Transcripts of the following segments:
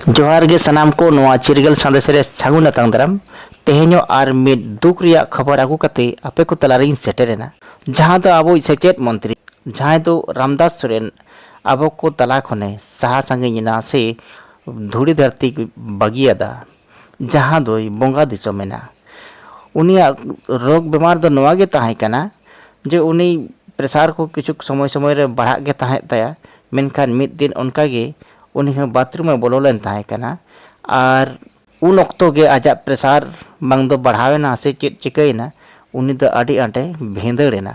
जोहार गे सनाम को नोआ चिरगल संदेश रे सागुन तांग दाराम तेहेño आर मिद दुख रिया खबर आगु कते आपे को तलारे सेटेरेना जहां दो आबो सेचेत मंत्री जहां दो रामदास सोरेन आबो को तला खने साहा संगिना से धूड़ी धरती बगियादा जहां दो बोंगा दिसोमेना उनिया रोग बीमार दो नोआ गे ताहे कना जे उनी प्रेसार को किछु समय समय रे बढ़ा गे ताहे तया मेनखान मिद दिन उनका गे उनी बाथरूम में बोलो लेन ताहे कना और उन ऑक्तो गे आजा प्रेसार बांग दो बढ़ावेना से चेत चिकैना उनी दो आडी आटे भेंदरेना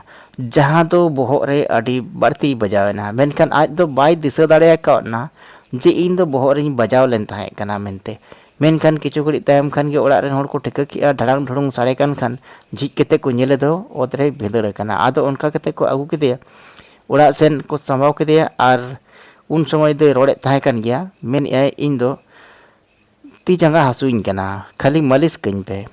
जहां दो बोहग रे आडी बाड़ती बजावेना मेनखान आज दो बाय दिशा दाड़े काना जे इन दो बोहग रे बजाव लेन ताहे कना मेनते मेनखान किछु घड़ी तायम खान गे ओड़ा रेन होड़ को ठेका किया ढड़ांग ढड़ुंग साड़े कान खान झिक केते को नेले दो ओतरे भेंदरे कना आदो उनका केते को आगु केदेया ओड़ा सेन को संभाव केदेया और उन समय दो रोड़े ताहे कान गया मेन इन दो ती जंगा हसुइन कना खाली मालिश कइन पे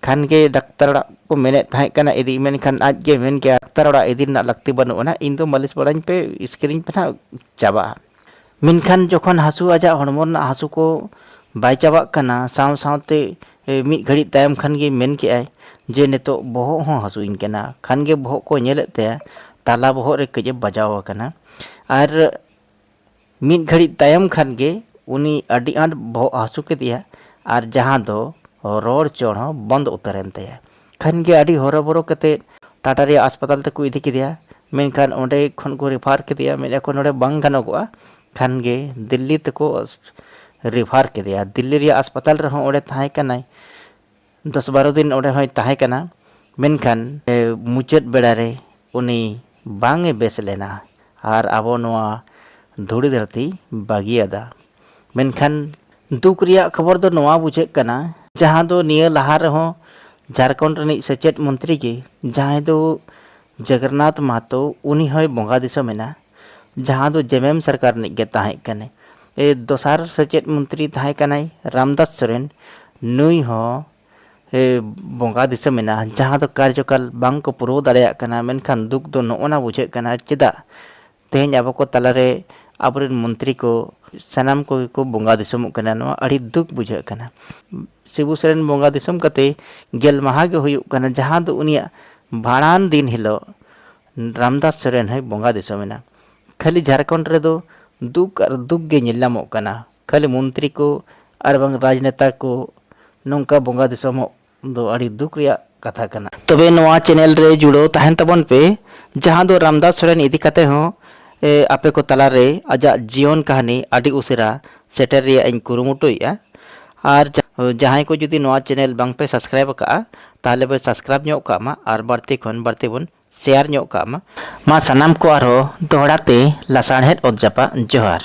खान के डाक्टर को मेने ताहे कना इदी मेन खान आज के मेन के डाक्टर ओड़ा इदी ना लगती बनुना इन दो मालिश बड़ाइन पे स्क्रीन पे ना चाबा मेन खान जोखन हसु आजा हड़मो ना हसु को बाय चाबा कना साव सावते मिद घड़ी तायम खान गे मेन के आय जे नेतो बोहो हो हसुइन कना खान गे बोहो को नेलेत ते ताला बोहो रे कजे बजाव कना और मिद घड़ी तायम खान गे उनी अडी आंट बोहो हसु के दिया और जहां दो रोड चढ़ बंद उतरेन तया खान गे अडी हरबरो कते टाटा रे अस्पताल तक को इदी के दिया मेनखान ओंडे खन को रेफार के दिया मेन को नोडे बांग गानोगआ खान गे दिल्ली तक को रेफार के दिया दिल्ली रे अस्पताल रे हो ओंडे ताहे कनाय 10-12 दिन ओंडे होय ताहे कना मेनखान मुचाद बेड़ा रे उनी बांगे बेस लेना और आबो नोआ धूड़ी धरती बागियादा मेनखान दुख रिया खबर दो नोआ बुझे कना जहां दो निया लहा रहो झारखंड रनी सचेत मंत्री के जहां दो जगन्नाथ महतो उनी होय बोंगा दिसो मेना जहां दो जेएमएम सरकार नि गे ताहे कने ए दोसार सचेत मंत्री ताहे कनाय रामदास सोरेन नुई हो बोंगा दिसो मेना जहां दो कार्यकाल बांग को पुरो दाड़ेया कना मेनखान दुख दो नोना बुझे कना चेदा तेहेñ आबो को तलारे आबरेन मंत्री को सनाम को बोंगा दिसोम कना नो अड़ी दुख बुझे कना शिबू सोरेन बोंगा दिसोम कते गेल माहा गे हुयु कना जहां दो उनिया भाड़ान दिन हिलो रामदास सोरेन है बोंगा दिसोमेना खाली झारखंड रे दो दुख और दुख गे नेलामो कना खाली मंत्री को और बांग राजनेता को नोंका बोंगा दिसोम दो अड़ी दुख रिया कथा कना तबे नोआ चैनल रे जुड़ो ताहेन तबन पे जहां दो रामदास सोरेन इदी कते हो आपे को तलारे आजा जीवन कहानी आदि उसेरा सेटर रे इन कुरुमुटुया और जहां को जुदी नोआ चैनल बांग पे सब्सक्राइब का ताले बे सब्सक्राइब ᱧᱚᱜ का मा और बाड़ती खन बाड़ती बन शेयर ᱧᱚᱜ का मा सनाम को आरो दोहराते लासाणहेद ओत जापा जोहार।